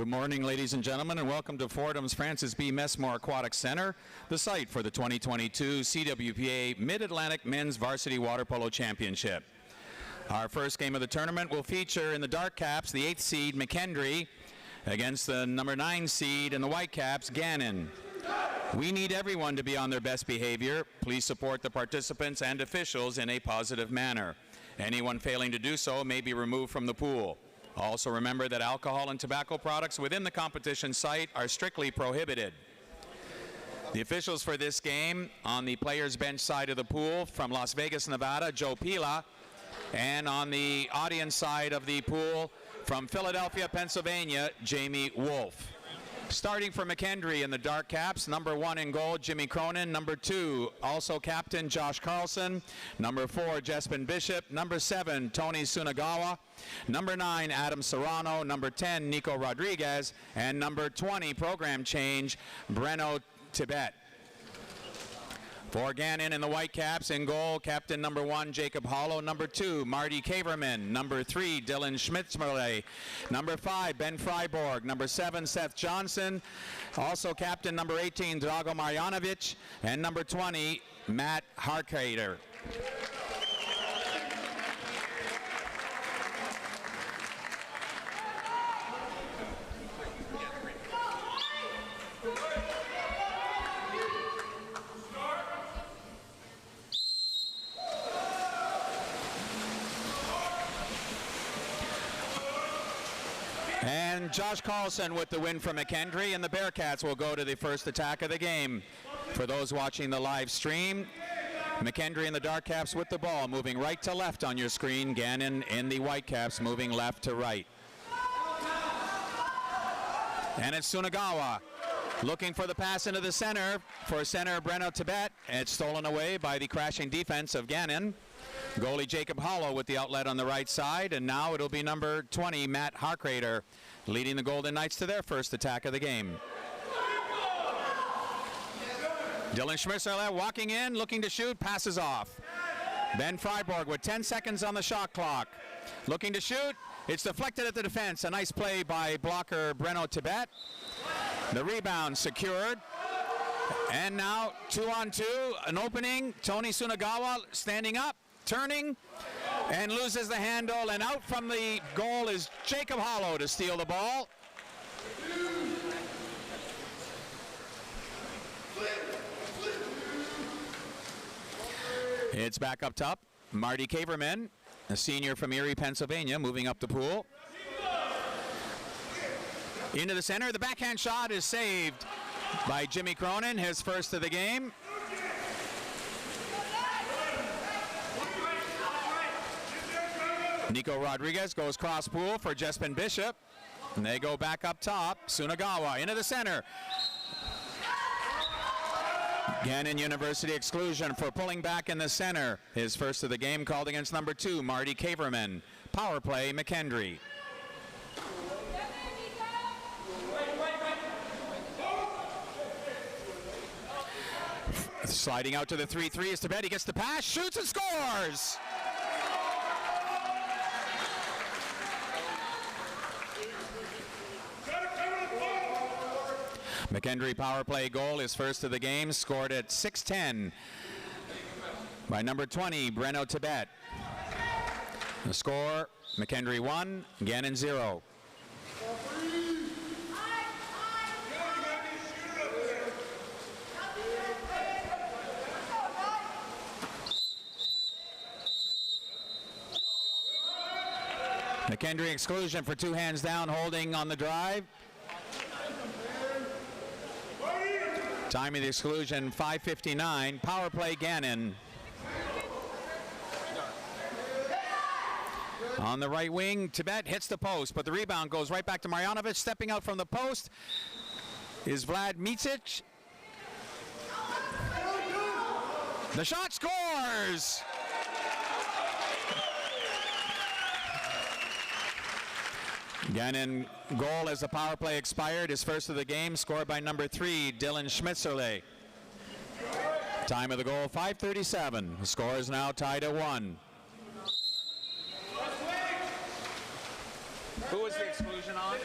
Good morning, ladies and gentlemen, and welcome to Fordham's Francis B. Messmore Aquatic Center, the site for the 2022 CWPA Mid-Atlantic Men's Varsity Water Polo Championship. Our first game of the tournament will feature in the dark caps the 8th seed McKendree against the number 9 seed in the white caps, Gannon. We need everyone to be on their best behavior. Please support the participants and officials in a positive manner. Anyone failing to do so may be removed from the pool. Also remember that alcohol and tobacco products within the competition site are strictly prohibited. The officials for this game on the players bench side of the pool from Las Vegas, Nevada, Joe Pila, and on the audience side of the pool from Philadelphia, Pennsylvania, Jamie Wolf. Starting for McKendree in the dark caps, number 1 in goal, Jimmy Cronin. Number 2, also captain, Josh Carlson. Number 4, Jespin Bishop. Number 7, Tony Sunagawa. Number 9, Adam Serrano. Number 10, Nico Rodriguez. And number 20, program change, Breno Tibet. For Gannon in the white caps, in goal, captain number 1, Jacob Hollow. Number 2, Marty Kaverman. Number 3, Dylan Schmitzmerle. Number 5, Ben Freiborg. Number 7, Seth Johnson. Also captain number 18, Drago Marjanovic. And number 20, Matt Harkader. And Josh Carlson with the win from McKendree, and the Bearcats will go to the first attack of the game. For those watching the live stream, McKendree in the dark caps with the ball, moving right to left on your screen. Gannon in the white caps, moving left to right. And it's Sunagawa looking for the pass into the center for center Breno Tibet. It's stolen away by the crashing defense of Gannon. Goalie Jacob Hollow with the outlet on the right side, and now it'll be number 20, Matt Harkrader, leading the Golden Knights to their first attack of the game. Dylan Schmitzerle walking in, looking to shoot, passes off. Ben Freiborg with 10 seconds on the shot clock. Looking to shoot, it's deflected at the defense. A nice play by blocker Breno Tibet. The rebound secured. And now 2-on-2, an opening. Tony Sunagawa standing up, turning, and loses the handle, and out from the goal is Jacob Hollow to steal the ball. It's back up top. Marty Kaverman, a senior from Erie, Pennsylvania, moving up the pool. Into the center, the backhand shot is saved by Jimmy Cronin, his first of the game. Nico Rodriguez goes cross pool for Jespin Bishop. And they go back up top. Sunagawa into the center. Gannon University exclusion for pulling back in the center. His first of the game called against number 2, Marty Kaverman. Power play, McKendree. Sliding out to the 3-3 is Tibet. He gets the pass, shoots and scores! McKendree power play goal, his first of the game, scored at 6:10 by number 20, Breno Tibet. The score, McKendree 1, Gannon 0. McKendree exclusion for 2 hands down, holding on the drive. Time of the exclusion, 5:59. Power play, Gannon. On the right wing, Tibet hits the post, but the rebound goes right back to Marjanovic. Stepping out from the post is Vlad Micic. The shot scores! Gannon goal as the power play expired. His first of the game, scored by number 3, Dylan Schmitzerle. Time of the goal, 5:37. The score is now tied at 1. Who was the exclusion on?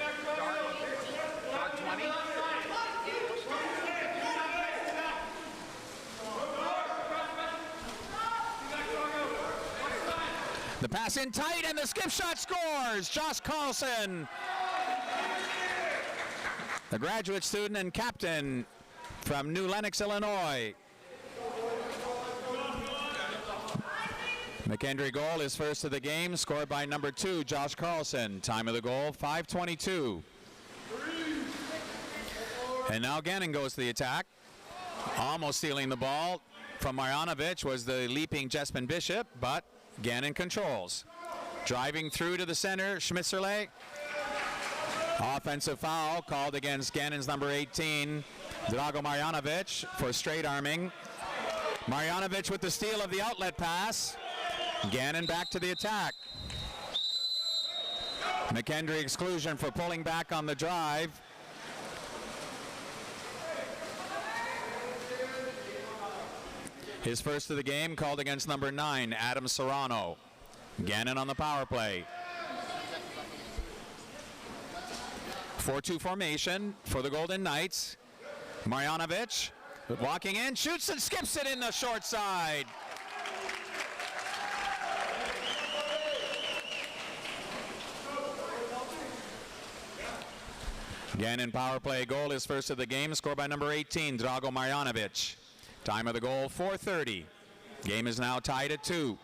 The pass in tight, and the skip shot scores! Josh Carlson, the graduate student and captain from New Lenox, Illinois. McKendree goal is first of the game, scored by number 2, Josh Carlson. Time of the goal, 5:22. And now Gannon goes to the attack. Almost stealing the ball from Marjanovic was the leaping Jespen Bishop, but Gannon controls. Driving through to the center, Schmitzerle. Offensive foul called against Gannon's number 18, Drago Marjanovic, for straight arming. Marjanovic with the steal of the outlet pass. Gannon back to the attack. McKendree exclusion for pulling back on the drive. His first of the game called against number 9, Adam Serrano. Gannon on the power play. 4-2 formation for the Golden Knights. Marjanovic walking in, shoots and skips it in the short side. Gannon power play goal is first of the game, scored by number 18, Drago Marjanovic. Time of the goal, 4:30. Game is now tied at 2.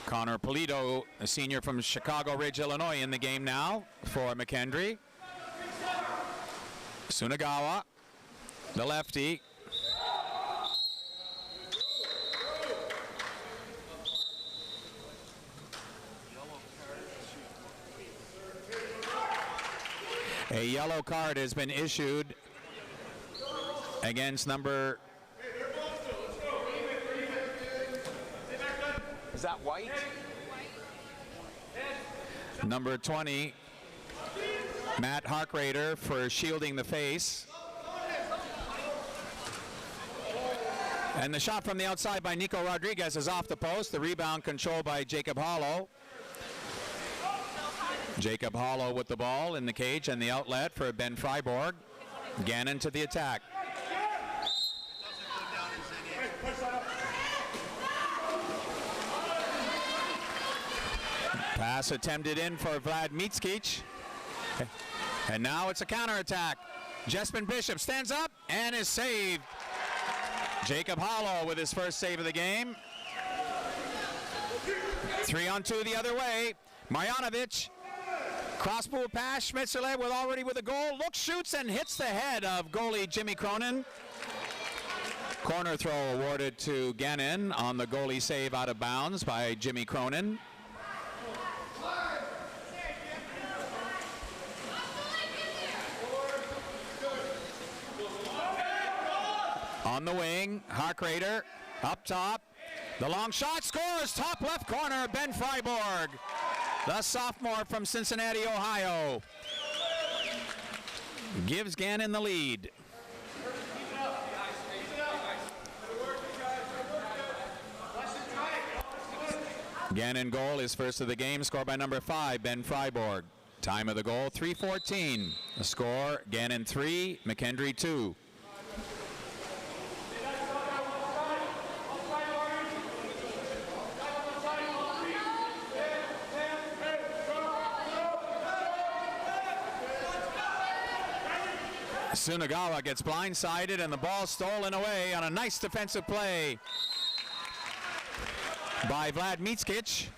Connor Polito, a senior from Chicago Ridge, Illinois, in the game now for McKendree. Sunagawa, the lefty. A yellow card has been issued against number... Is that white? Number 20, Matt Harkrader, for shielding the face. And the shot from the outside by Nico Rodriguez is off the post. The rebound controlled by Jacob Hollow. Jacob Hollow with the ball in the cage and the outlet for Ben Freiborg. Gannon to the attack. Pass attempted in for Vlad Mitskic. And now it's a counterattack. Jespen Bishop stands up and is saved. Jacob Hollow with his first save of the game. 3-on-2 the other way. Marjanovic. Cross-pool pass. Schmitzerle already with a goal. Looks, shoots, and hits the head of goalie Jimmy Cronin. Corner throw awarded to Gannon on the goalie save out of bounds by Jimmy Cronin. On the wing, Harkrader up top. The long shot scores, top left corner, Ben Freiborg, the sophomore from Cincinnati, Ohio, gives Gannon the lead. Gannon goal is first of the game, scored by number 5, Ben Freiborg. Time of the goal, 3:14. The score, Gannon 3, McKendree 2. Sunagawa gets blindsided and the ball stolen away on a nice defensive play by Vlad Mitskic,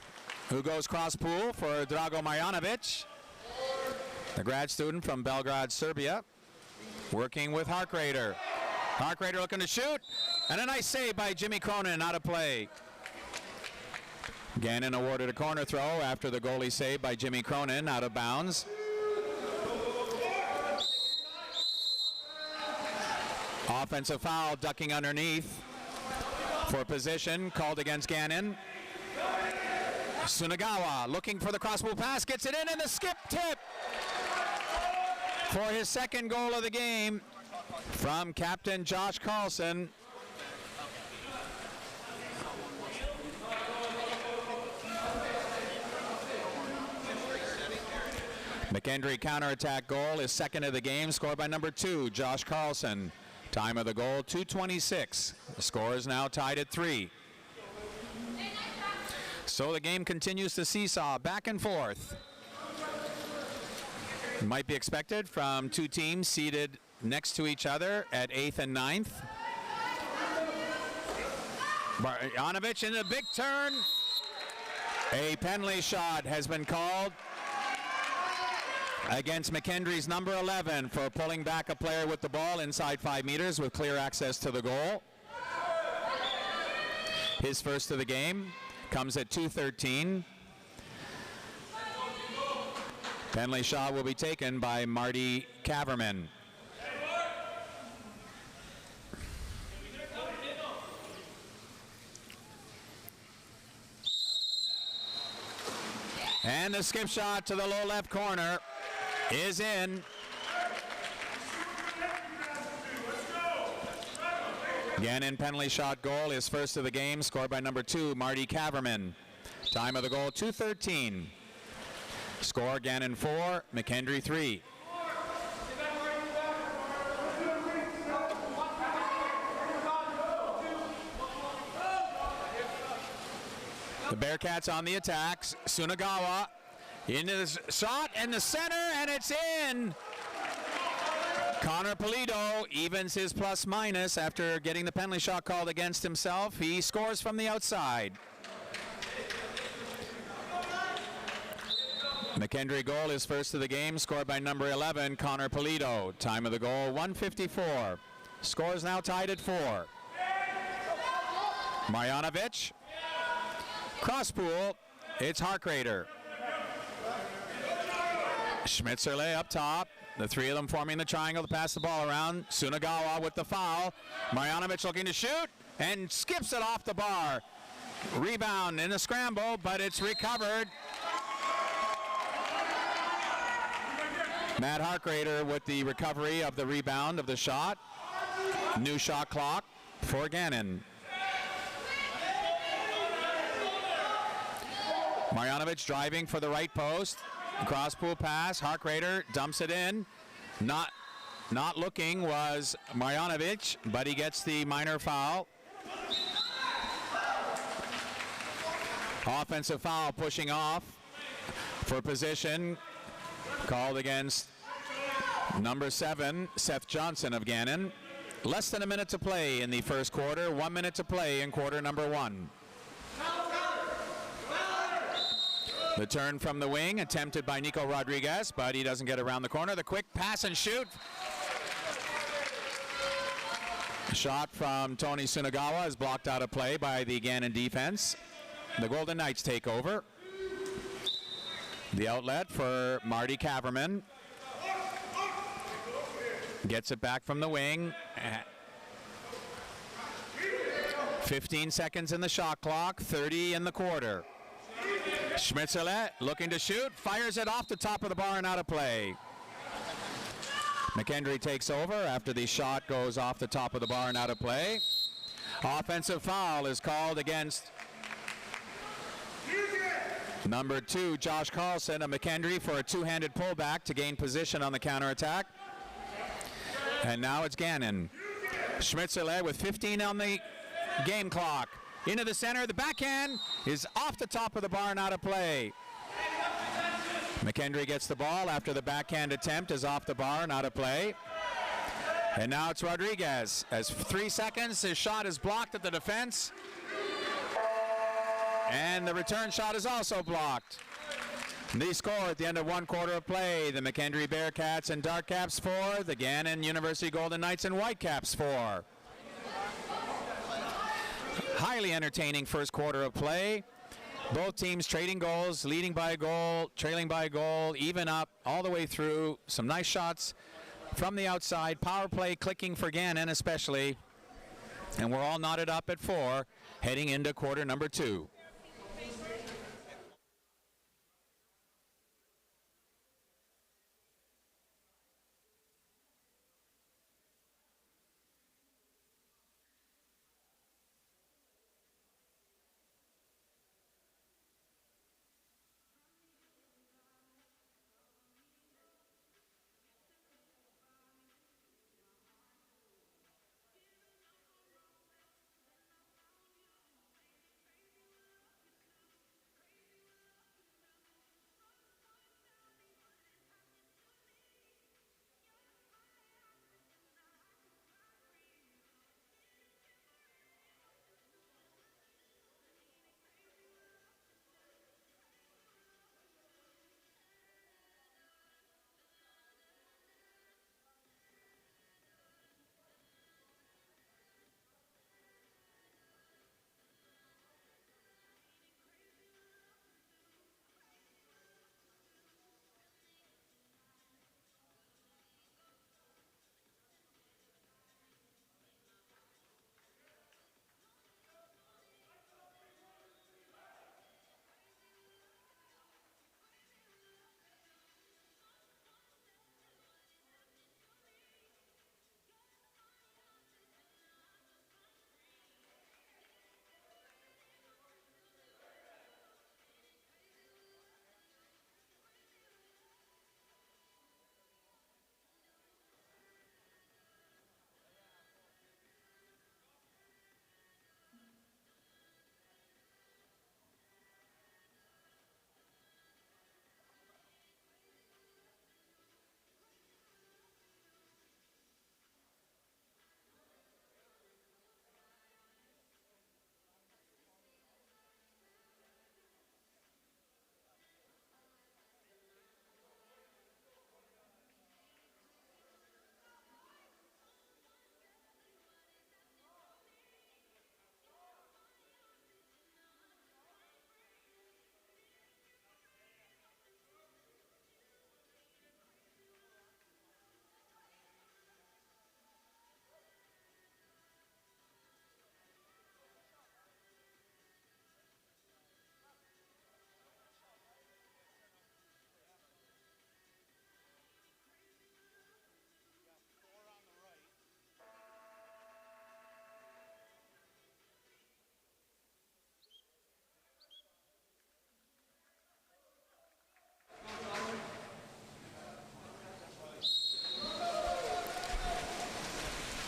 who goes cross-pool for Drago Marjanovic, the grad student from Belgrade, Serbia, working with Harkrader. Harkrader looking to shoot, and a nice save by Jimmy Cronin out of play. Gannon awarded a corner throw after the goalie save by Jimmy Cronin out of bounds. Offensive foul, ducking underneath for position, called against Gannon. Sunagawa looking for the crossbow pass, gets it in, and the skip tip for his second goal of the game from captain Josh Carlson. McKendree counterattack goal is second of the game, scored by number 2, Josh Carlson. Time of the goal, 2:26. The score is now tied at 3. So the game continues to seesaw back and forth. It might be expected from two teams seated next to each other at 8th and 9th. Marjanovic in a big turn. A penalty shot has been called against McKendree's number 11 for pulling back a player with the ball inside 5 meters with clear access to the goal. His first of the game comes at 2:13. Penalty shot will be taken by Marty Kaverman. And the skip shot to the low left corner is in. Gannon penalty shot goal, his first of the game, scored by number 2, Marty Kaverman. Time of the goal, 2:13. Score, Gannon 4, McKendree 3. The Bearcats on the attacks. Sunagawa into the shot in the center, and it's in. Connor Polito evens his plus-minus after getting the penalty shot called against himself. He scores from the outside. McKendree goal is first of the game, scored by number 11, Connor Polito. Time of the goal, 1:54. Score is now tied at 4. Marjanovic. Cross pool, it's Harkrader. Schmitzerle up top. The three of them forming the triangle to pass the ball around. Sunagawa with the foul. Marjanovic looking to shoot and skips it off the bar. Rebound in a scramble, but it's recovered. Matt Harkrader with the recovery of the rebound of the shot. New shot clock for Gannon. Marjanovic driving for the right post. Cross pool pass. Harkrader dumps it in. Not looking was Marjanovic, but he gets the minor foul. Offensive foul pushing off for position called against number 7, Seth Johnson of Gannon. Less than a minute to play in the first quarter. 1 minute to play in quarter number 1. The turn from the wing attempted by Nico Rodriguez, but he doesn't get around the corner. The quick pass and shoot. Shot from Tony Sunagawa is blocked out of play by the Gannon defense. The Golden Knights take over. The outlet for Marty Kaverman. Gets it back from the wing. 15 seconds in the shot clock, 30 in the quarter. Schmitzerle looking to shoot, fires it off the top of the bar and out of play. McKendree takes over after the shot goes off the top of the bar and out of play. Offensive foul is called against number 2, Josh Carlson of McKendree for a two-handed pullback to gain position on the counterattack. And now it's Gannon. Schmitzerle with 15 on the game clock. Into the center, the backhand is off the top of the bar and out of play. McKendree gets the ball after the backhand attempt is off the bar and out of play. And now it's Rodriguez. As 3 seconds, his shot is blocked at the defense. And the return shot is also blocked. The score at the end of 1 quarter of play, the McKendree Bearcats and Dark Caps 4, the Gannon University Golden Knights and Whitecaps 4. Highly entertaining first quarter of play. Both teams trading goals, leading by a goal, trailing by a goal, even up all the way through. Some nice shots from the outside. Power play clicking for Gannon especially. And we're all knotted up at 4, heading into quarter number 2.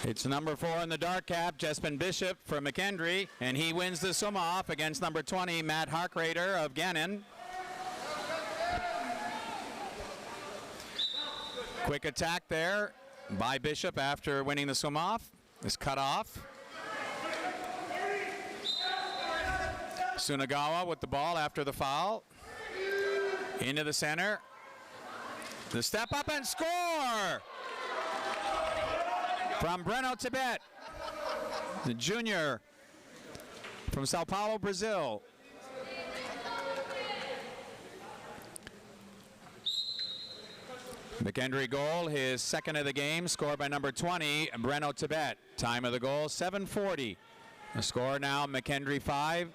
It's number 4 in the dark cap, Jespin Bishop for McKendree, and he wins the swim-off against number 20, Matt Harkrader of Gannon. Quick attack there by Bishop after winning the swim-off. Is cut off. Tsunagawa with the ball after the foul. Into the center. The step up and score! From Breno Tibet, the junior from Sao Paulo, Brazil. McKendree goal, his second of the game, scored by number 20, Breno Tibet. Time of the goal, 7:40. The score now, McKendree 5,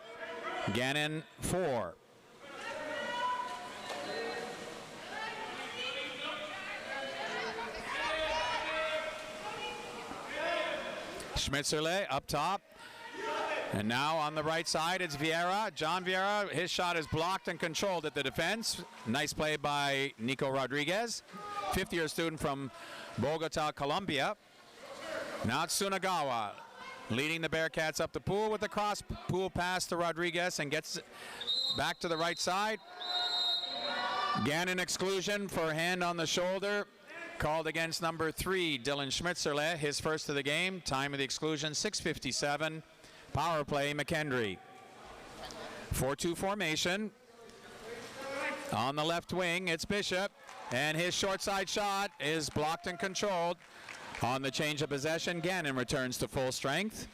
Gannon 4. Schmitzerle up top. And now on the right side, it's Vieira. John Vieira, his shot is blocked and controlled at the defense. Nice play by Nico Rodriguez, fifth-year student from Bogota, Colombia. Now it's Tsunagawa leading the Bearcats up the pool with the cross pool pass to Rodriguez and gets back to the right side. Gannon exclusion for hand on the shoulder. Called against number 3, Dylan Schmitzerle, his first of the game. Time of the exclusion, 6:57. Power play, McKendree. 4-2 formation. On the left wing, it's Bishop, and his short side shot is blocked and controlled. On the change of possession, Gannon returns to full strength.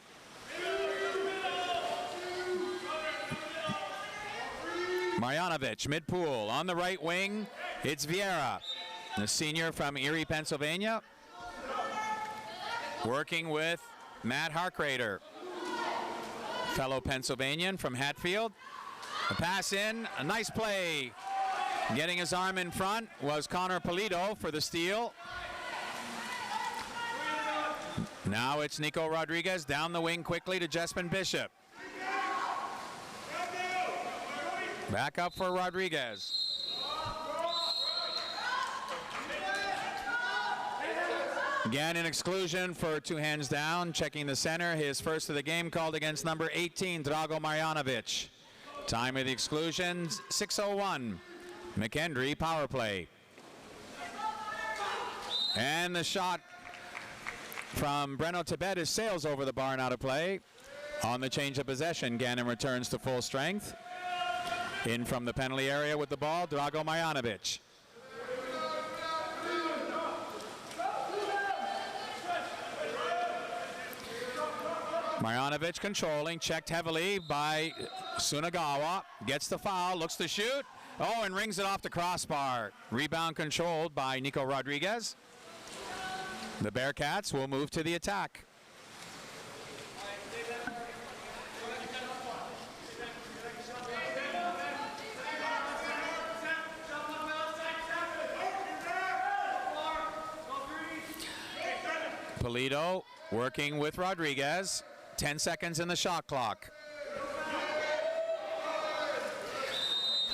Marjanovic, mid-pool. On the right wing, it's Vieira, the senior from Erie, Pennsylvania, working with Matt Harkrader, fellow Pennsylvanian from Hatfield. A pass in, a nice play. Getting his arm in front was Connor Polito for the steal. Now it's Nico Rodriguez down the wing quickly to Jespin Bishop. Back up for Rodriguez. Gannon exclusion for 2 hands down. Checking the center, his first of the game, called against number 18, Drago Marjanovic. Time of the exclusion, 6:01. McKendree power play. And the shot from Breno Tibet is sails over the bar and out of play. On the change of possession, Gannon returns to full strength. In from the penalty area with the ball, Drago Marjanovic. Marjanovic controlling, checked heavily by Tsunagawa. Gets the foul, looks to shoot. Oh, and rings it off the crossbar. Rebound controlled by Nico Rodriguez. The Bearcats will move to the attack. Polito working with Rodriguez. 10 seconds in the shot clock.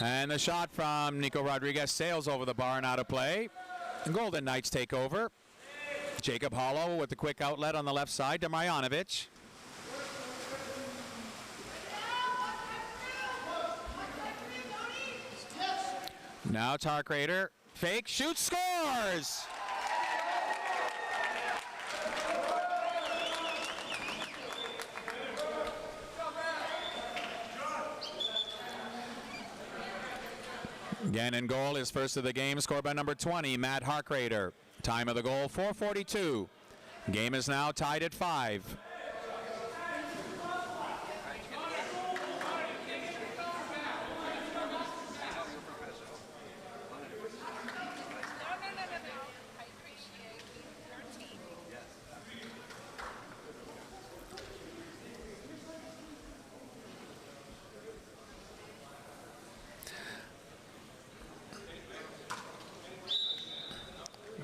And the shot from Nico Rodriguez sails over the bar and out of play. The Golden Knights take over. Jacob Hollow with the quick outlet on the left side to Marjanovic. Now Harkrader, fake, shoots, scores! Gannon goal, his first of the game, scored by number 20, Matt Harkrader. Time of the goal, 4:42. Game is now tied at 5.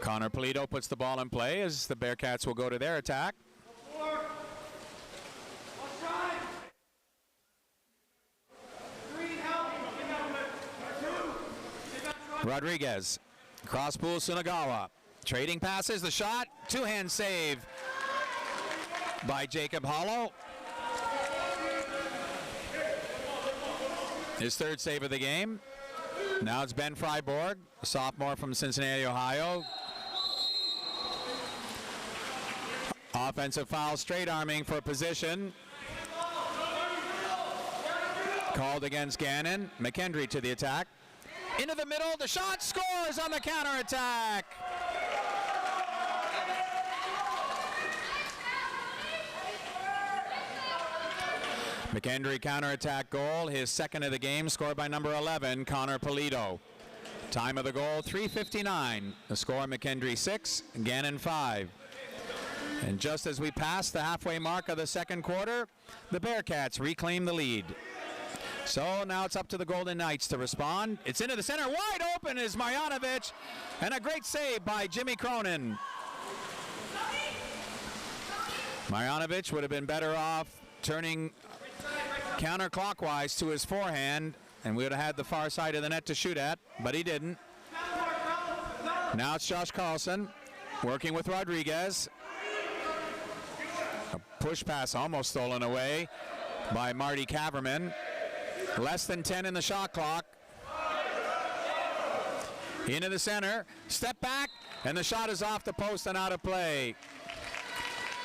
Connor Polito puts the ball in play as the Bearcats will go to their attack. Rodriguez, cross pool Tsunagawa. Trading passes, the shot, 2-hand save by Jacob Hollow. His third save of the game. Now it's Ben Freiborg, a sophomore from Cincinnati, Ohio. Offensive foul, straight arming for position. Called against Gannon. McKendree to the attack. Into the middle, the shot, scores on the counterattack. McKendree counterattack goal, his second of the game, scored by number 11, Connor Polito. Time of the goal, 3:59. The score, McKendree 6, Gannon 5. And just as we pass the halfway mark of the second quarter, the Bearcats reclaim the lead. So now it's up to the Golden Knights to respond. It's into the center, wide open is Marjanovic, and a great save by Jimmy Cronin. Marjanovic would have been better off turning counterclockwise to his forehand, and we would have had the far side of the net to shoot at, but he didn't. Now it's Josh Carlson working with Rodriguez. A push pass almost stolen away by Marty Kaverman. Less than 10 in the shot clock. Into the center, step back, and the shot is off the post and out of play.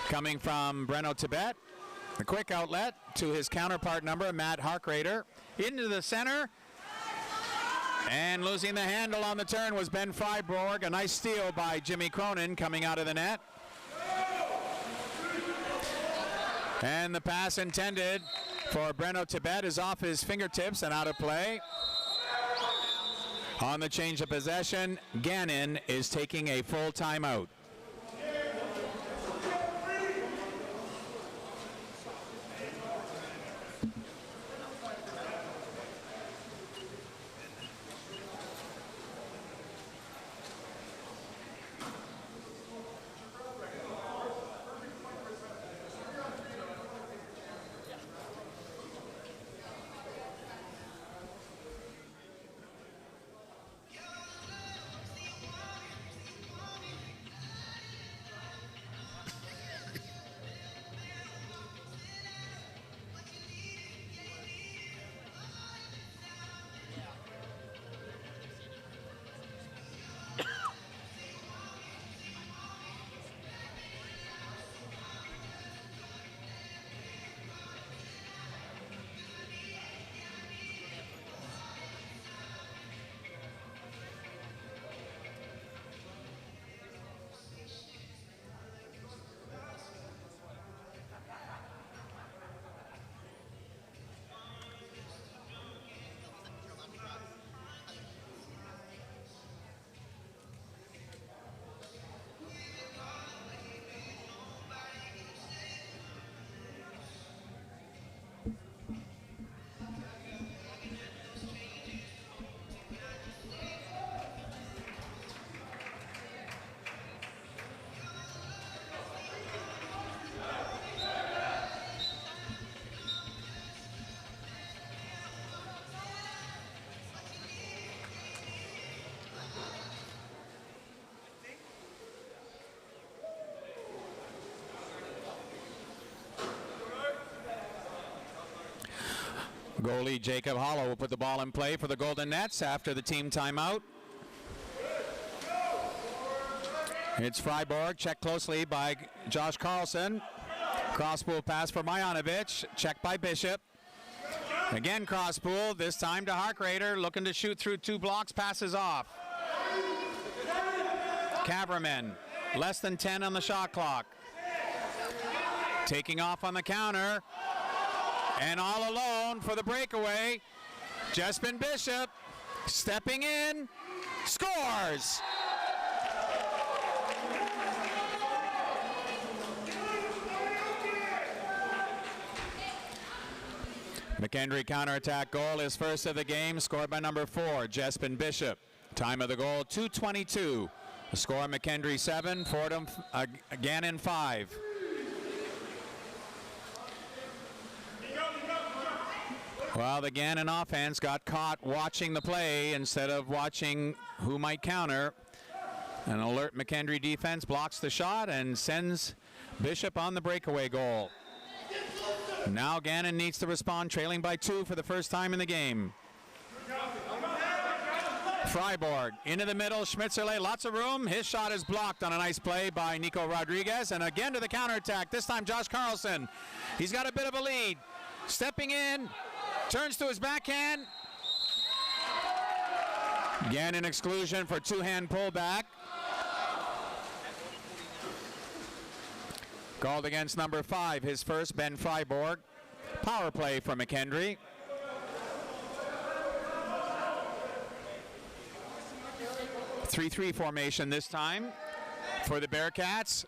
Coming from Breno Tibet. A quick outlet to his counterpart number, Matt Harkrader. Into the center. And losing the handle on the turn was Ben Freiborg. A nice steal by Jimmy Cronin coming out of the net. And the pass intended for Breno Tibet is off his fingertips and out of play. On the change of possession, Gannon is taking a full timeout. Goalie Jacob Hollow will put the ball in play for the Golden Nets after the team timeout. It's Freiborg, checked closely by Josh Carlson. Crosspool pass for Marjanovic, checked by Bishop. Again crosspool, this time to Harkrader, looking to shoot through two blocks, passes off. Kaverman, less than 10 on the shot clock. Taking off on the counter. And all alone for the breakaway, Jespin Bishop stepping in, scores! McKendree counterattack goal, his first of the game, scored by number 4, Jespin Bishop. Time of the goal, 2:22. The score, McKendree 7, Fordham Gannon 5. Well, the Gannon offense got caught watching the play instead of watching who might counter. An alert McKendree defense blocks the shot and sends Bishop on the breakaway goal. Now Gannon needs to respond, trailing by 2 for the first time in the game. Freiburg into the middle, Schmitzerle, lots of room. His shot is blocked on a nice play by Nico Rodriguez, and again to the counterattack. This time Josh Carlson. He's got a bit of a lead. Stepping in, turns to his backhand. Gannon exclusion for two-hand pullback. Called against number 5, his first, Ben Freiburg. Power play for McKendree. Three-3 formation this time for the Bearcats.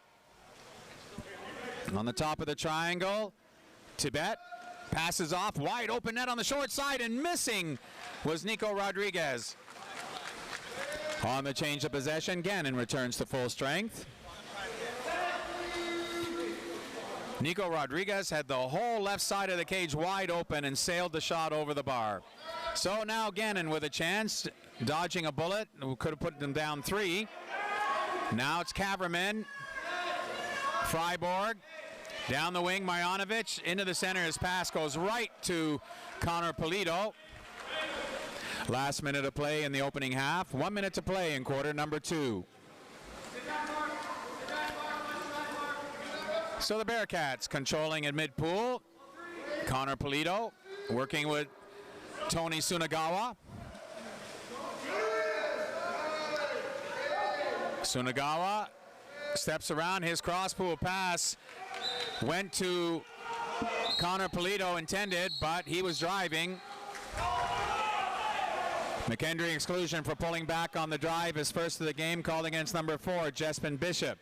On the top of the triangle, Tibet passes off, wide open net on the short side, and missing was Nico Rodriguez. On the change of possession, Gannon returns to full strength. Nico Rodriguez had the whole left side of the cage wide open and sailed the shot over the bar. So now Gannon with a chance, dodging a bullet, who could have put them down 3. Now it's Kaverman. Freiburg, down the wing, Marjanovic, into the center. His pass goes right to Connor Polito. Last minute of play in the opening half. 1 minute to play in quarter number 2. So the Bearcats controlling at mid-pool. Connor Polito working with Tony Sunagawa. Sunagawa steps around. His cross-pool pass went to Connor Polito intended, but he was driving. McKendree exclusion for pulling back on the drive. His first of the game, called against number 4, Jespin Bishop.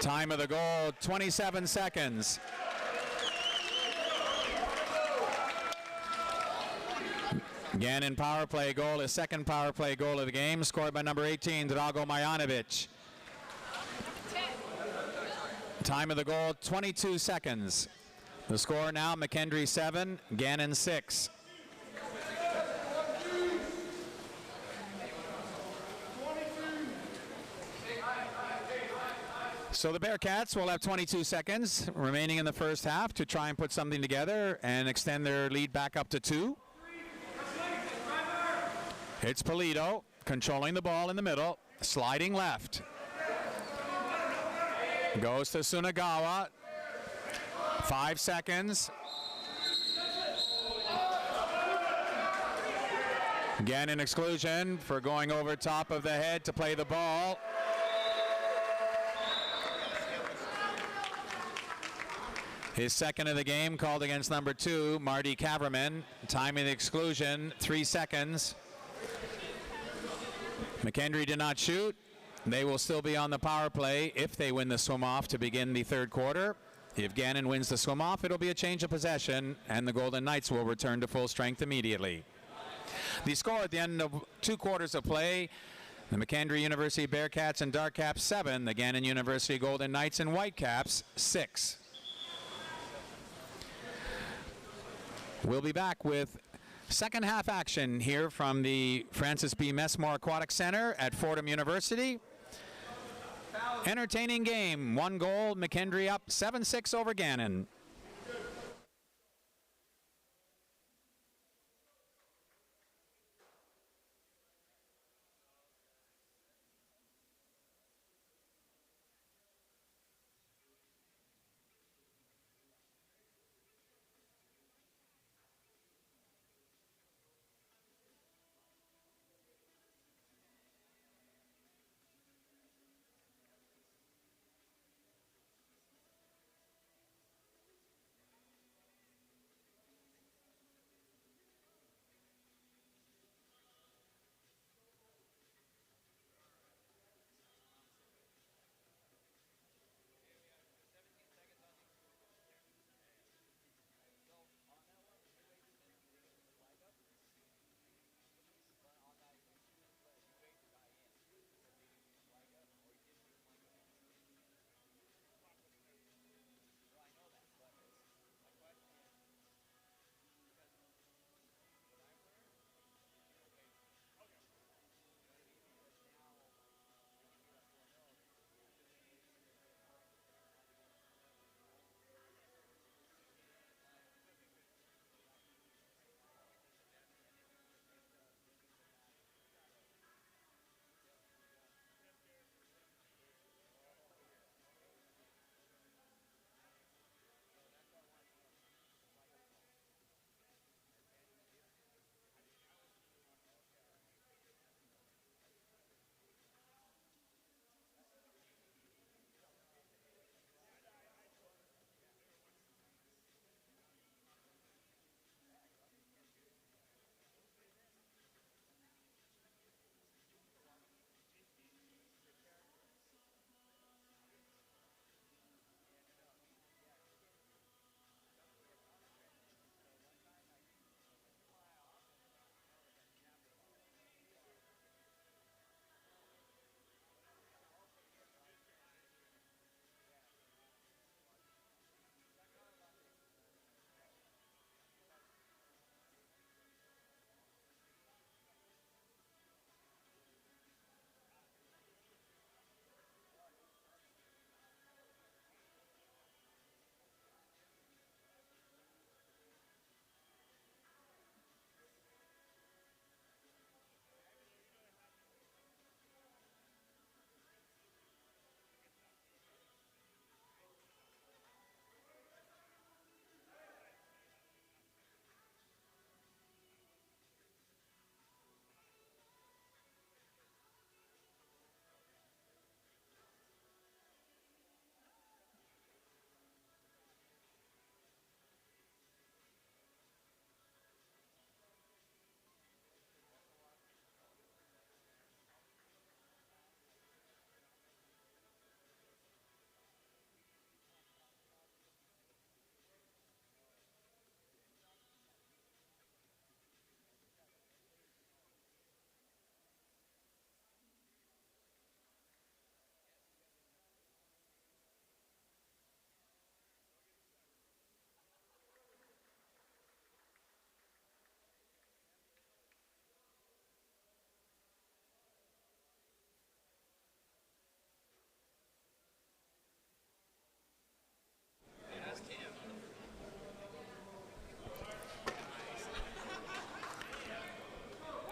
Time of the goal, 27 seconds. Gannon power play goal, his second power play goal of the game, scored by number 18, Drago Marjanovic. Time of the goal, 22 seconds. The score now, McKendree 7, Gannon 6. So the Bearcats will have 22 seconds remaining in the first half to try and put something together and extend their lead back up to 2. It's Polito controlling the ball in the middle, sliding left. Goes to Sunagawa. 5 seconds. Gannon exclusion for going over top of the head to play the ball. His second of the game, called against number 2, Marty Kaverman. Time of the exclusion, 3 seconds. McKendree did not shoot. They will still be on the power play if they win the swim-off to begin the third quarter. If Gannon wins the swim-off, it'll be a change of possession, and the Golden Knights will return to full strength immediately. The score at the end of 2 quarters of play, the McKendree University Bearcats and Darkcaps 7, the Gannon University Golden Knights and Whitecaps 6. We'll be back with second half action here from the Francis B. Messmore Aquatic Center at Fordham University. Entertaining game, 1 goal, McKendree up 7-6 over Gannon.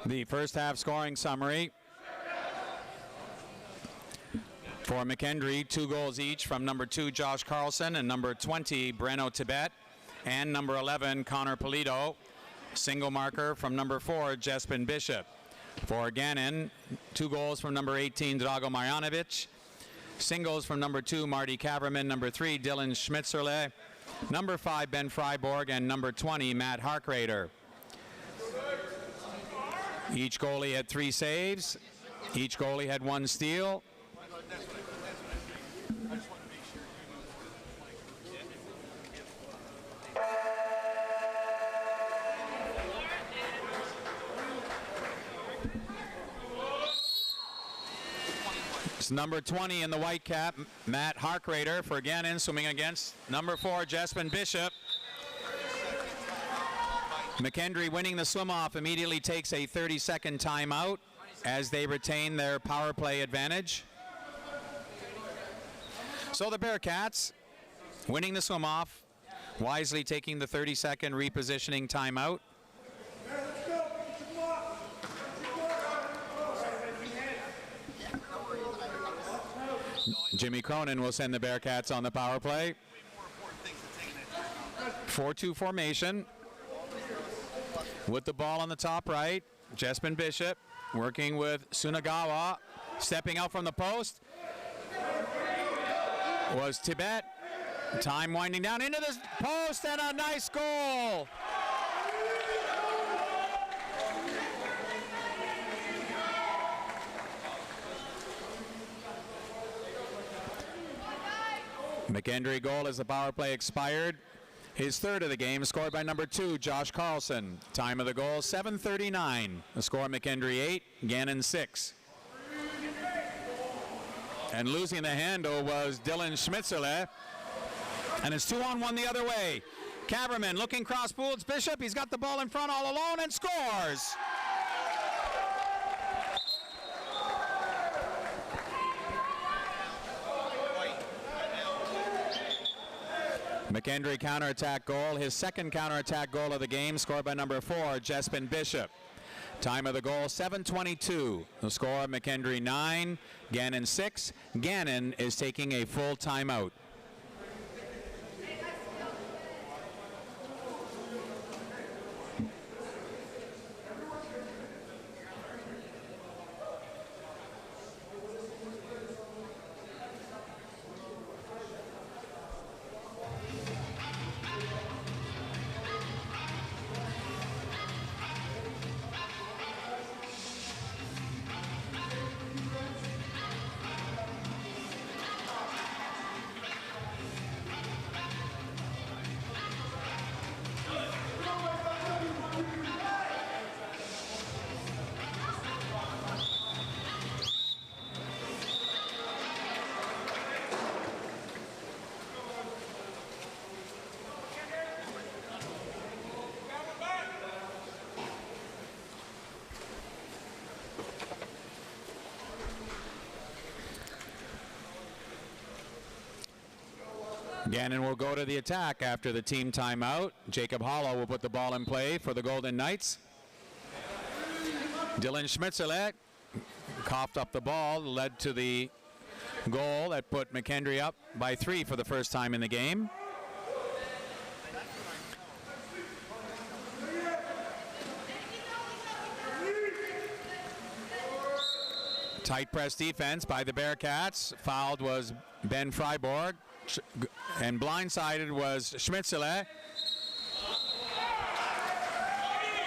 The first half scoring summary for McKendree, 2 goals each from number 2 Josh Carlson and number 20 Breno Tibet and number 11 Connor Polito. Single marker from number 4 Jespin Bishop. For Gannon, 2 goals from number 18 Drago Marjanovic. Singles from number 2 Marty Kaverman, number 3 Dylan Schmitzerle, number 5 Ben Freiborg, and number 20 Matt Harkrader. Each goalie had 3 saves. Each goalie had 1 steal. It's number 20 in the white cap, Matt Harkrader for Gannon, swimming against number 4 Jespin Bishop. McKendree winning the swim-off immediately takes a 30-second timeout as they retain their power play advantage. So the Bearcats winning the swim-off, wisely taking the 30-second repositioning timeout. Jimmy Cronin will send the Bearcats on the power play. 4-2 formation. With the ball on the top right, Jespin Bishop working with Sunagawa. Stepping out from the post was Tibet. Time winding down into the post and a nice goal. McKendree goal as the power play expired. His 3rd of the game, scored by number 2, Josh Carlson. Time of the goal, 7:39. The score, McKendree 8, Gannon 6. And losing the handle was Dylan Schmitzerle. And it's 2-on-1 the other way. Kaverman looking cross pools. Bishop, he's got the ball in front all alone and scores. McKendree counterattack goal, his 2nd counterattack goal of the game, scored by number 4, Jespin Bishop. Time of the goal, 7:22. The score, McKendree 9, Gannon 6. Gannon is taking a full timeout. Gannon will go to the attack after the team timeout. Jacob Hollow will put the ball in play for the Golden Knights. Dylan Schmitzerle coughed up the ball, led to the goal that put McKendree up by 3 for the first time in the game. Tight press defense by the Bearcats. Fouled was Ben Freiborg. And blindsided was Schmitzerle.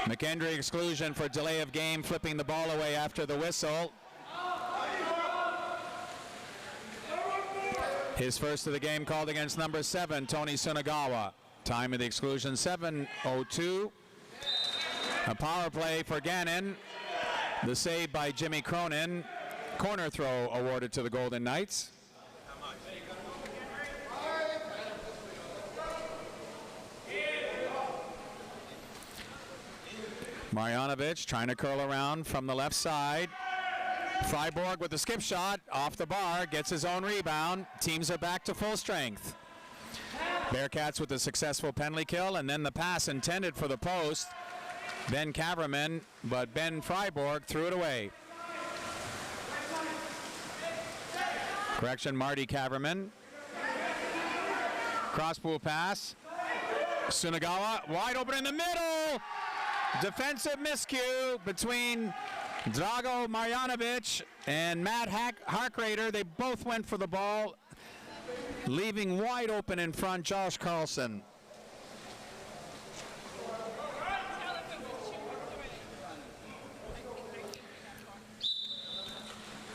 McKendree exclusion for delay of game, flipping the ball away after the whistle. His first of the game called against number 7, Tony Sunagawa. Time of the exclusion, 7:02. A power play for Gannon. The save by Jimmy Cronin. Corner throw awarded to the Golden Knights. Marjanovic trying to curl around from the left side. Freiborg with the skip shot off the bar, gets his own rebound. Teams are back to full strength. Bearcats with a successful penalty kill, and then the pass intended for the post Ben Kaverman, but Ben Freiborg threw it away. Correction, Marty Kaverman. Cross-pool pass. Sunagawa wide open in the middle. Defensive miscue between Drago Marjanovic and Matt Harkrader. They both went for the ball, leaving wide open in front Josh Carlson.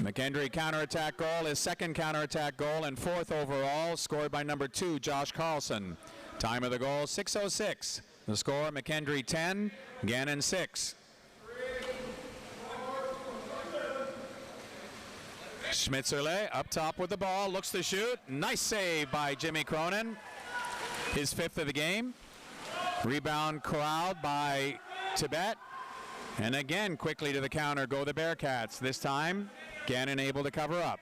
McKendree counterattack goal, his second counterattack goal and fourth overall, scored by number 2, Josh Carlson. Time of the goal, 6:06. The score, McKendree 10, Gannon 6. Schmitzerle up top with the ball, looks to shoot. Nice save by Jimmy Cronin, his 5th of the game. Rebound corralled by Tibet. And again, quickly to the counter go the Bearcats. This time, Gannon able to cover up.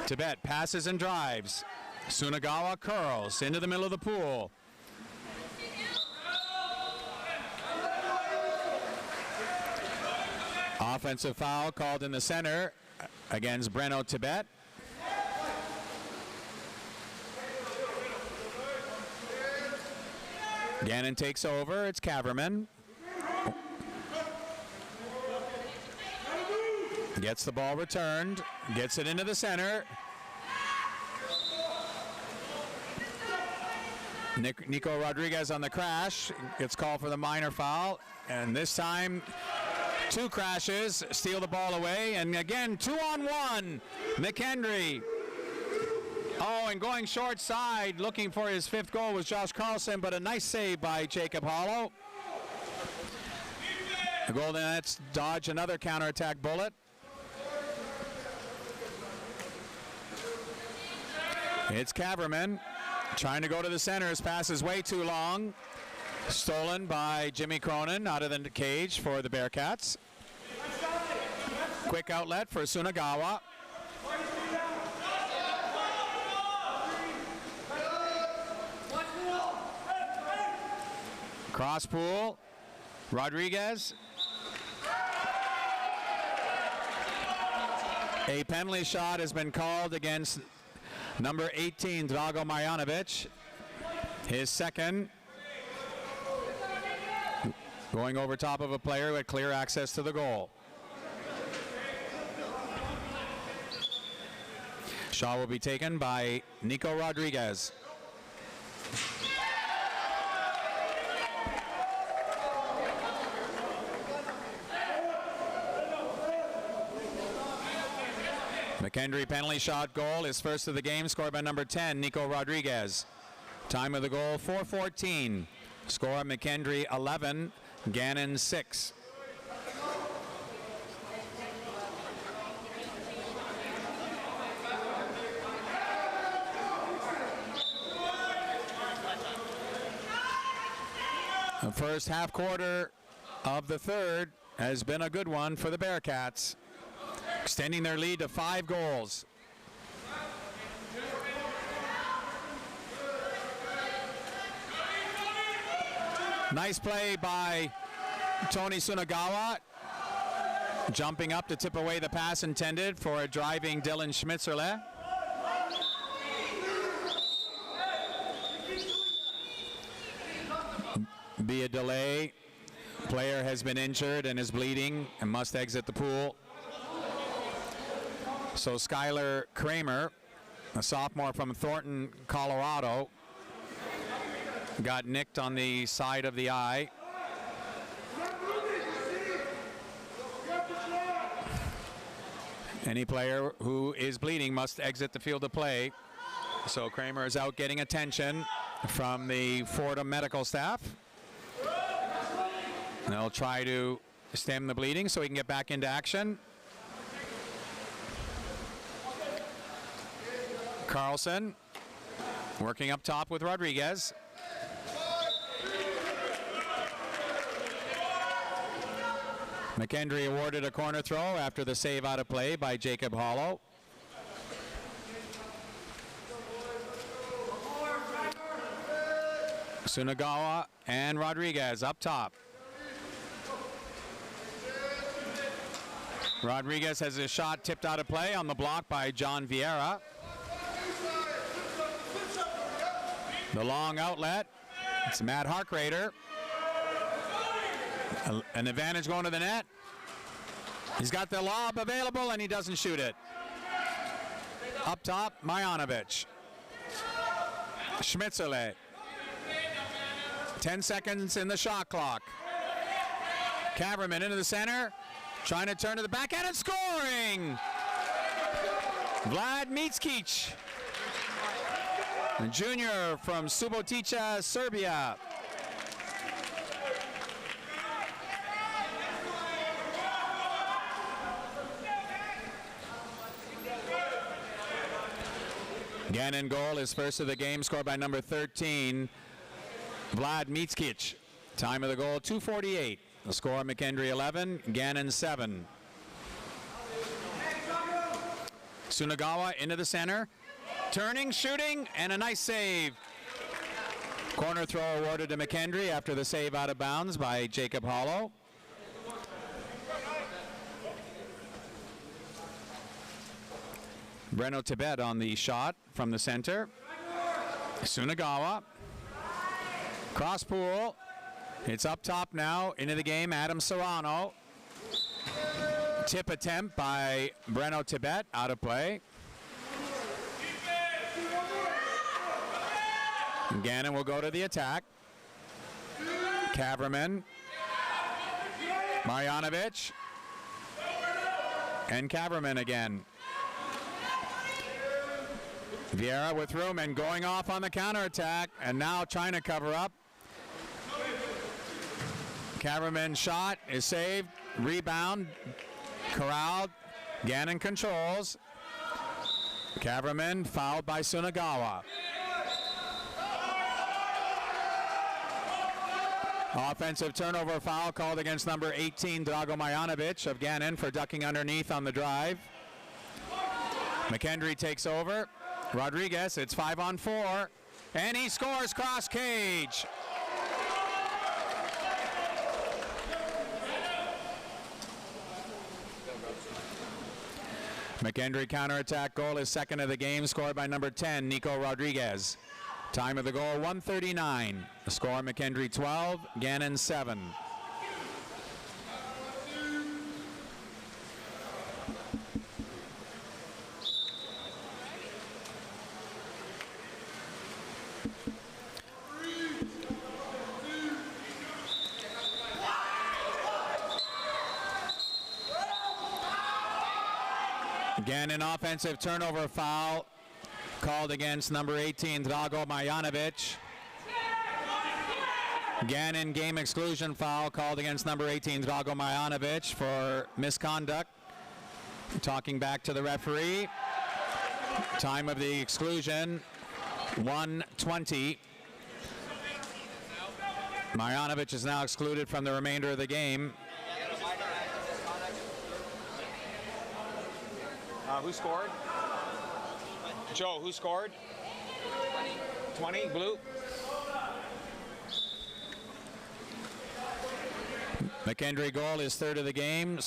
Tibet passes and drives. Sunagawa curls into the middle of the pool. Offensive foul called in the center against Breno Tibet. Gannon takes over. It's Kaverman. Gets the ball returned. Gets it into the center. Nico Rodriguez on the crash. Gets called for the minor foul. And this time, 2 crashes. Steal the ball away. And again, 2-on-1. McKendree. Oh, and going short side, looking for his 5th goal was Josh Carlson, but a nice save by Jacob Hollow. The Golden Knights dodge another counterattack bullet. It's Kaverman trying to go to the center. His pass is way too long. Stolen by Jimmy Cronin out of the cage for the Bearcats. Quick outlet for Sunagawa. Cross pool, Rodriguez. A penalty shot has been called against number 18, Drago Marjanovic. His second. Going over top of a player with clear access to the goal. Shot will be taken by Nico Rodriguez. McKendree penalty shot goal, his first of the game, scored by number 10, Nico Rodriguez. Time of the goal, 4:14. Score, McKendree 11, Gannon 6. The first half quarter of the third has been a good one for the Bearcats, extending their lead to 5 goals. Nice play by Tony Sunagawa, jumping up to tip away the pass intended for a driving Dylan Schmitzerle. Be a delay. Player has been injured and is bleeding and must exit the pool. So Skylar Kramer, a sophomore from Thornton, Colorado, got nicked on the side of the eye. Any player who is bleeding must exit the field of play. So Kramer is out getting attention from the Fordham medical staff. And they'll try to stem the bleeding so he can get back into action. Carlson working up top with Rodriguez. McKendree awarded a corner throw after the save out of play by Jacob Hollow. Sunagawa and Rodriguez up top. Rodriguez has his shot tipped out of play on the block by John Vieira. The long outlet. It's Matt Harkrader. An advantage going to the net. He's got the lob available and he doesn't shoot it. Up top, Marjanovic. Schmitzele. 10 seconds in the shot clock. Kaverman into the center. Trying to turn to the backhand and scoring! Vlad Mickic, a junior from Subotica, Serbia. Gannon goal, his first of the game, scored by number 13, Vlad Mickic. Time of the goal, 2:48. The score, McKendree 11, Gannon 7. Sunagawa into the center. Turning, shooting, and a nice save. Corner throw awarded to McKendree after the save out of bounds by Jacob Hollow. Breno Tibet on the shot from the center. Sunagawa. Cross pool. It's up top now, into the game, Adam Serrano. Tip attempt by Breno Tibet, out of play. Gannon will go to the attack. Kaverman. Marjanovic. And Kaverman again. Vieira with room and going off on the counterattack, and now trying to cover up. Kaverman's shot is saved. Rebound. Corralled. Gannon controls. Kaverman fouled by Sunagawa. Offensive turnover foul called against number 18, Drago Marjanovic of Gannon for ducking underneath on the drive. McKendree takes over. Rodriguez, it's 5-on-4. And he scores cross cage. McKendree counterattack goal is second of the game, scored by number 10, Nico Rodriguez. Time of the goal, 1:39. The score, McKendree 12, Gannon 7. Gannon offensive turnover foul called against number 18, Drago Marjanovic. Gannon game exclusion foul called against number 18, Drago Marjanovic for misconduct. Talking back to the referee. Time of the exclusion, 1:20. Marjanovic is now excluded from the remainder of the game. Who scored? Joe, who scored? 20, blue. McKendree goal is third of the game,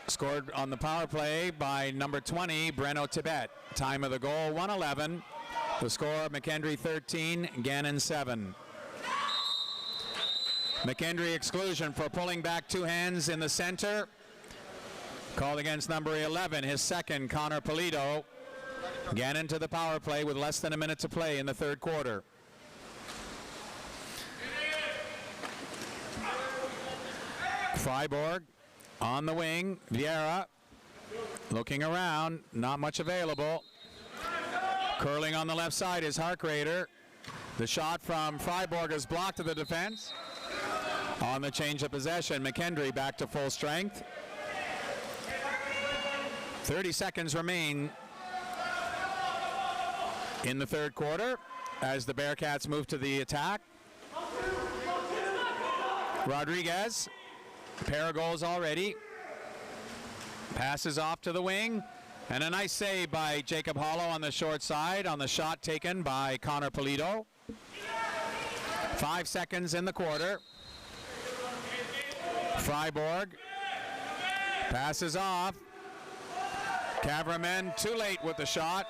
scored on the power play by number 20, Breno Tibet. Time of the goal, 1:11. The score, McKendree 13, Gannon 7. McKendree exclusion for pulling back two hands in the center. Called against number 11, his second, Connor Polito. Gannon to the power play with less than a minute to play in the third quarter. Freiburg on the wing. Vieira looking around, not much available. Curling on the left side is Harkrader. The shot from Freiburg is blocked to the defense. On the change of possession, McKendree back to full strength. 30 seconds remain in the third quarter as the Bearcats move to the attack. Rodriguez, a pair of goals already. Passes off to the wing, and a nice save by Jacob Hollow on the short side on the shot taken by Connor Polito. 5 seconds in the quarter. Freiburg passes off. Cameraman too late with the shot.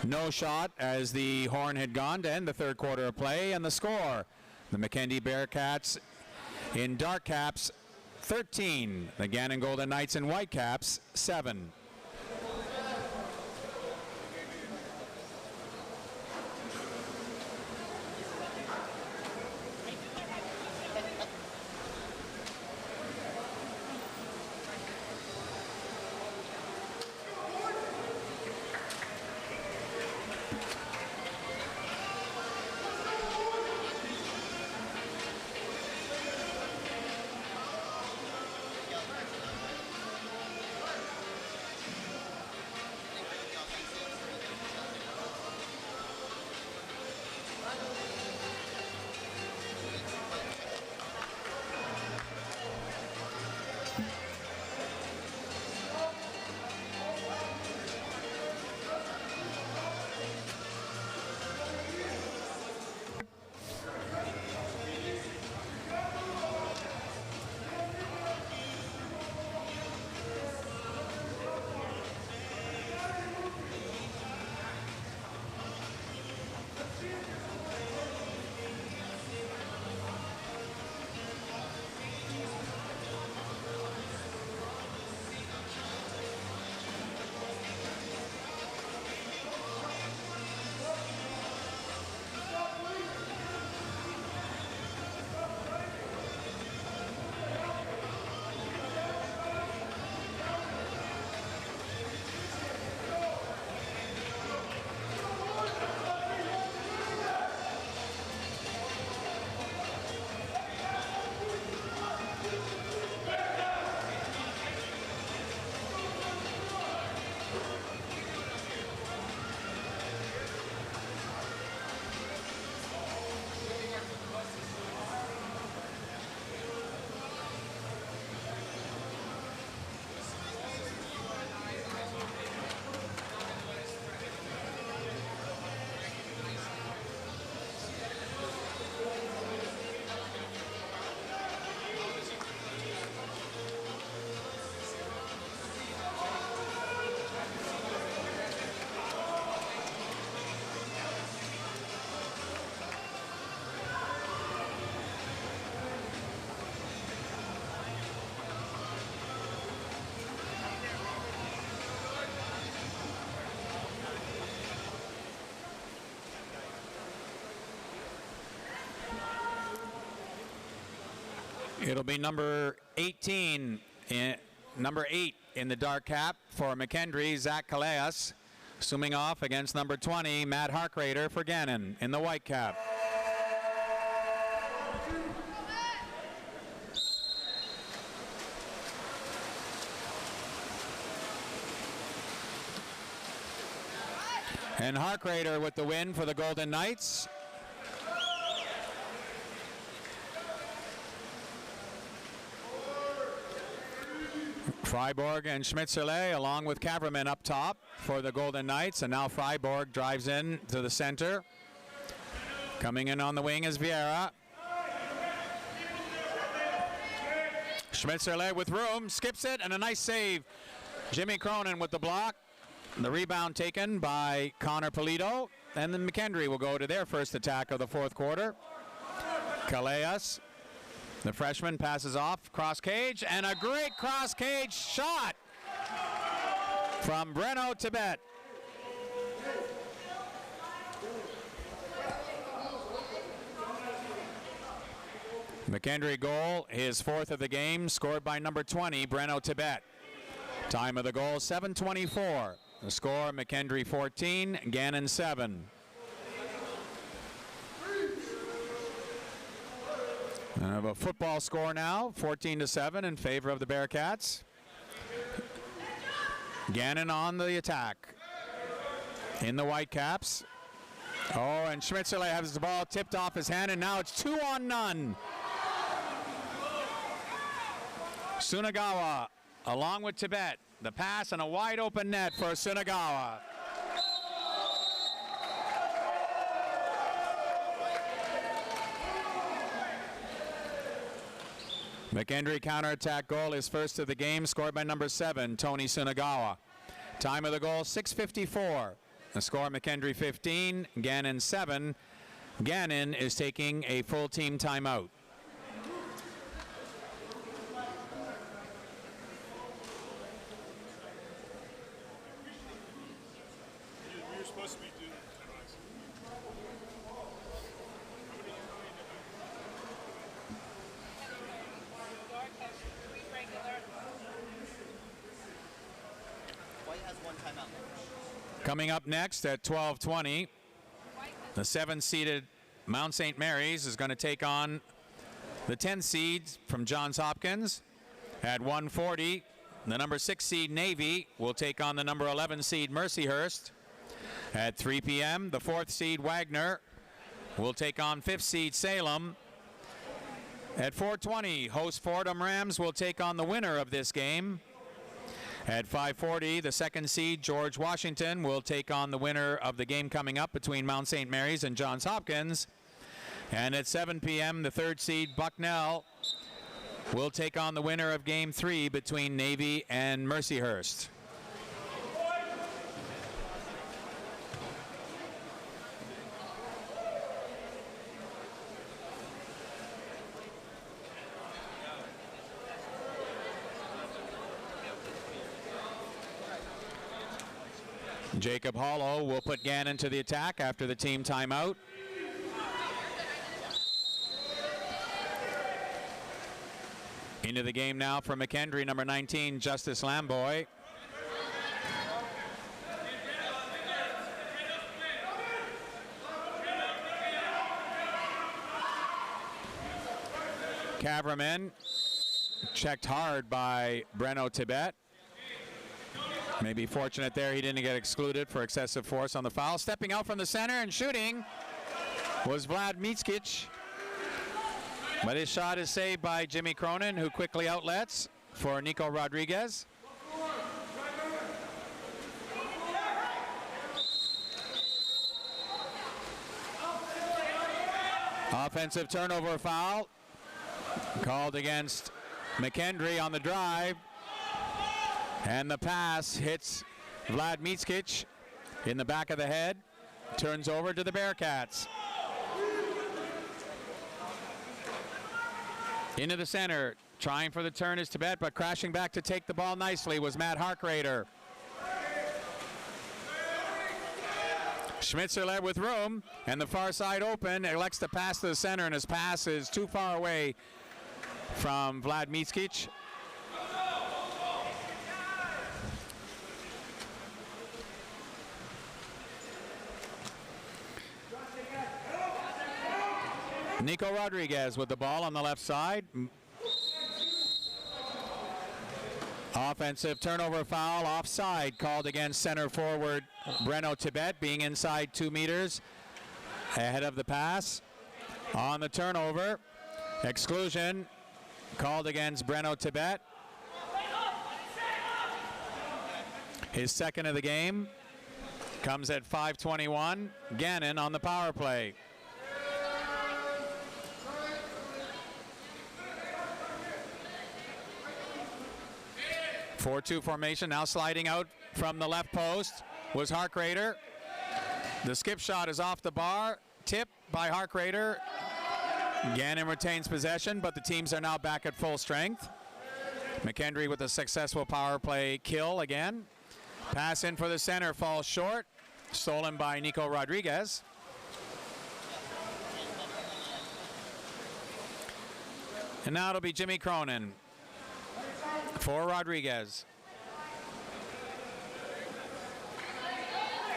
No shot as the horn had gone to end the third quarter of play. And the score, the McKendree Bearcats in dark caps 13. The Gannon Golden Knights in white caps 7. It'll be number 18, number 8 in the dark cap for McKendree, Zach Calais, zooming off against number 20, Matt Harkrader for Gannon in the white cap. And Harkrader with the win for the Golden Knights. Freiburg and Schmitzerle along with Kaverman up top for the Golden Knights, and now Freiburg drives in to the center. Coming in on the wing is Vieira. Schmitzerle with room, skips it, and a nice save. Jimmy Cronin with the block. The rebound taken by Connor Polito, and then McKendree will go to their first attack of the fourth quarter. Calais, the freshman, passes off, cross cage, and a great cross cage shot from Breno Tibet. McKendree goal, his fourth of the game, scored by number 20, Breno Tibet. Time of the goal, 7:24. The score, McKendree 14, Gannon 7. I have a football score now, 14-7 in favor of the Bearcats. Gannon on the attack in the Whitecaps. Oh, and Schmitzerle has the ball tipped off his hand, and now it's 2-on-none. Sunagawa along with Tibet. The pass and a wide open net for Sunagawa. McKendree counterattack goal is first of the game, scored by number 7, Tony Sunagawa. Time of the goal, 6:54. The score, McKendree 15, Gannon 7. Gannon is taking a full team timeout. Coming up next at 12:20, the 7-seeded Mount St. Mary's is going to take on the 10 seeds from Johns Hopkins. At 1:40, the number 6 seed Navy will take on the number 11 seed Mercyhurst. At 3 p.m., the 4th seed Wagner will take on 5th seed Salem. At 4:20, host Fordham Rams will take on the winner of this game. At 5:40, the 2nd seed George Washington will take on the winner of the game coming up between Mount St. Mary's and Johns Hopkins. And at 7 p.m., the 3rd seed Bucknell will take on the winner of game 3 between Navy and Mercyhurst. Jacob Hollow will put Gannon to the attack after the team timeout. Into the game now for McKendree, number 19, Justice Lamboy. Caverman checked hard by Breno Tibet. Maybe fortunate there he didn't get excluded for excessive force on the foul. Stepping out from the center and shooting was Vlad Mitskic. But his shot is saved by Jimmy Cronin, who quickly outlets for Nico Rodriguez. Offensive turnover foul called against McKendree on the drive. And the pass hits Vlad Mitskic in the back of the head. Turns over to the Bearcats. Into the center. Trying for the turn is Tibet, but crashing back to take the ball nicely was Matt Harkrader. Schmitzer led with room, and the far side open. Elects to pass to the center, and his pass is too far away from Vlad Mitskic. Nico Rodriguez with the ball on the left side. Offensive turnover foul, offside called against center forward Breno Tibet, being inside 2 meters ahead of the pass. On the turnover, exclusion called against Breno Tibet. His second of the game comes at 5:21. Gannon on the power play. 4-2 formation, now sliding out from the left post was Harkrader. The skip shot is off the bar, tipped by Harkrader. Gannon retains possession, but the teams are now back at full strength. McKendree with a successful power play kill again. Pass in for the center falls short, stolen by Nico Rodriguez. And now it'll be Jimmy Cronin for Rodriguez.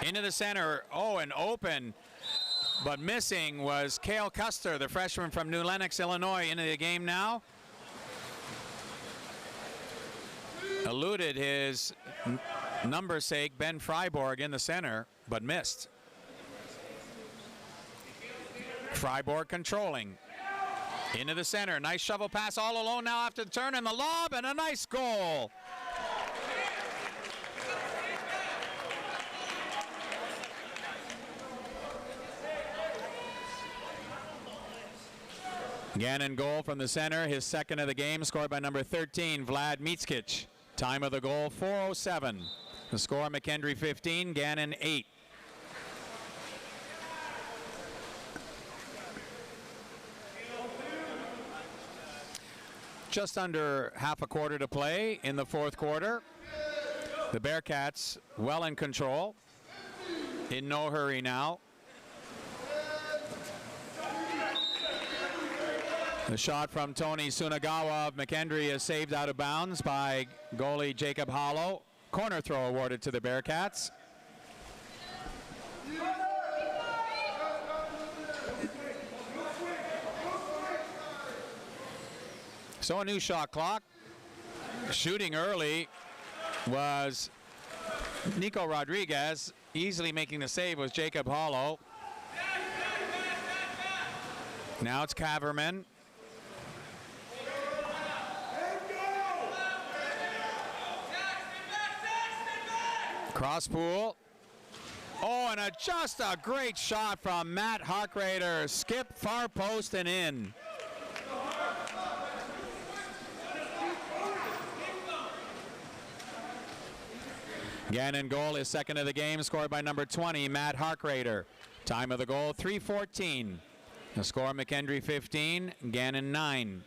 Into the center, and open, but missing was Cale Custer, the freshman from New Lenox, Illinois, into the game now. Eluded his number sake, Ben Freiborg, in the center, but missed. Freiborg controlling. Into the center, nice shovel pass all alone now after the turn, and the lob, and a nice goal. Gannon goal from the center, his second of the game, scored by number 13, Vlad Mitskic. Time of the goal, 4:07. The score, McKendree 15, Gannon 8. Just under half a quarter to play in the fourth quarter. The Bearcats well in control. In no hurry now. The shot from Tony Sunagawa of McKendree is saved out of bounds by goalie Jacob Hollow. Corner throw awarded to the Bearcats. So a new shot clock. Shooting early was Nico Rodriguez. Easily making the save was Jacob Hollow. Now it's Caverman. Cross pool. Oh, and just a great shot from Matt Harkrader. Skip far post and in. Gannon goal is second of the game, scored by number 20, Matt Harkrader. Time of the goal, 3:14. The score, McKendree 15, Gannon 9.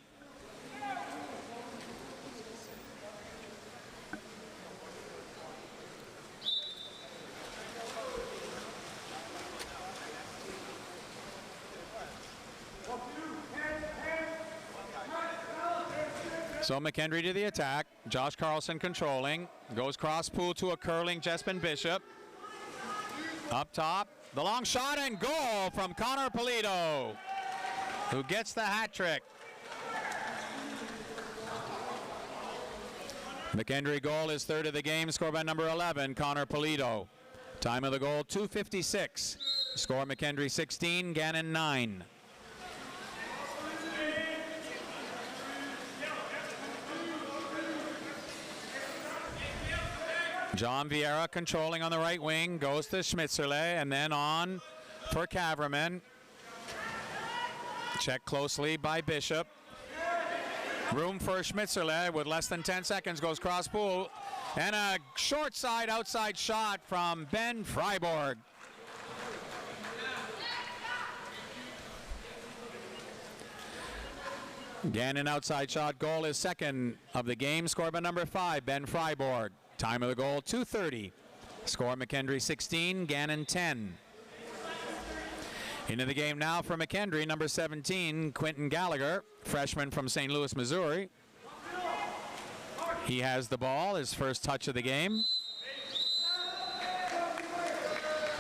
So McKendree to the attack. Josh Carlson controlling. Goes cross pool to a curling Jespen Bishop. Up top, the long shot and goal from Connor Polito, who gets the hat trick. McKendree goal is third of the game, scored by number 11, Connor Polito. Time of the goal, 2:56. Score, McKendree 16, Gannon 9. John Vieira controlling on the right wing, goes to Schmitzerle, and then on for Caverman. Checked closely by Bishop. Room for Schmitzerle with less than 10 seconds, goes cross pool, and a short side outside shot from Ben Freiborg. Gannon outside shot goal is second of the game, scored by number 5, Ben Freiborg. Time of the goal, 2:30. Score, McKendree 16, Gannon 10. Into the game now for McKendree, number 17, Quentin Gallagher, freshman from St. Louis, Missouri. He has the ball, his first touch of the game.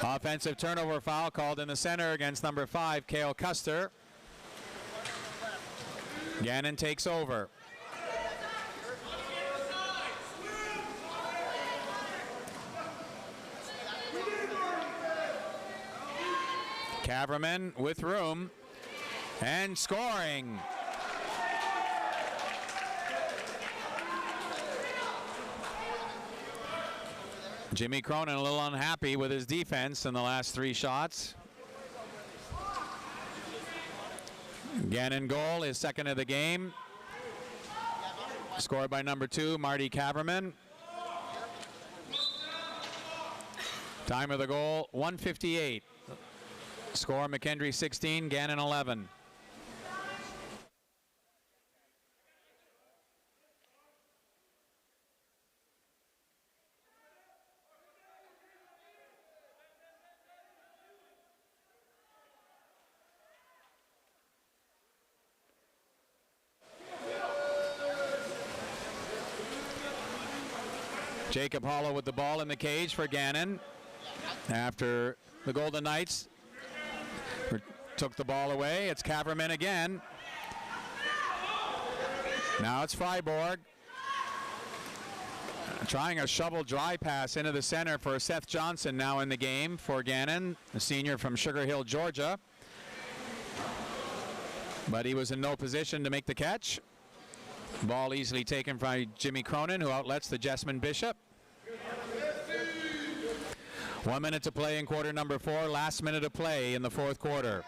Offensive turnover foul called in the center against number 5, Cale Custer. Gannon takes over. Caverman with room and scoring. Jimmy Cronin a little unhappy with his defense in the last 3 shots. Gannon goal is second of the game. Scored by number 2, Marty Caverman. Time of the goal, 1:58. Score, McKendree 16, Gannon 11. Jacob Hollow with the ball in the cage for Gannon after the Golden Knights took the ball away. It's Caverman again. Now it's Freiborg. Trying a shovel dry pass into the center for Seth Johnson now in the game for Gannon, a senior from Sugar Hill, Georgia. But he was in no position to make the catch. Ball easily taken by Jimmy Cronin, who outlets the Jespen Bishop. 1 minute to play in quarter number 4, last minute of play in the fourth quarter.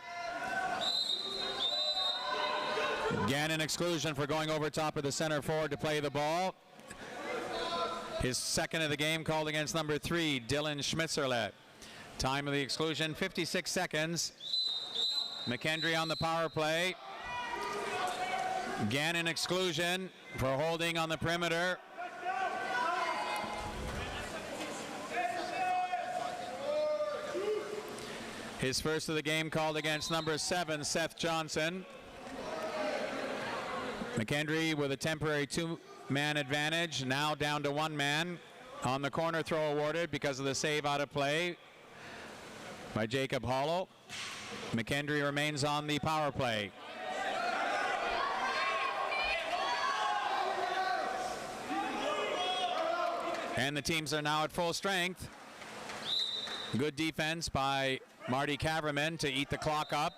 Gannon exclusion for going over top of the center forward to play the ball. His second of the game called against number 3, Dylan Schmitzerle. Time of the exclusion, 56 seconds. McKendree on the power play. Gannon exclusion for holding on the perimeter. His first of the game called against number 7, Seth Johnson. McKendree with a temporary 2-man advantage, now down to 1 man. On the corner throw awarded because of the save out of play by Jacob Hollow. McKendree remains on the power play. And the teams are now at full strength. Good defense by Marty Caverman to eat the clock up.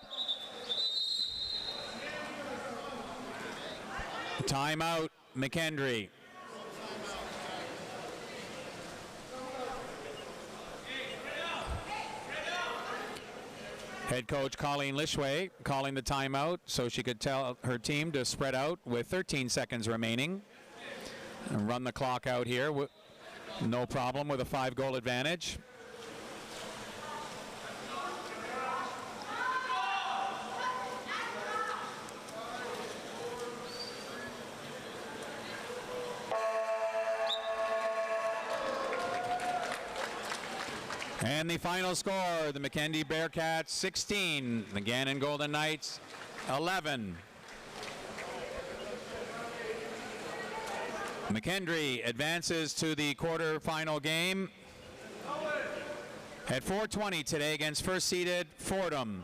Timeout, McKendree. Head coach Colleen Lishway calling the timeout so she could tell her team to spread out with 13 seconds remaining and run the clock out here. No problem with a 5-goal advantage. And the final score, the McKendree Bearcats 16, the Gannon Golden Knights 11. McKendree advances to the quarterfinal game at 4:20 today against first-seeded Fordham.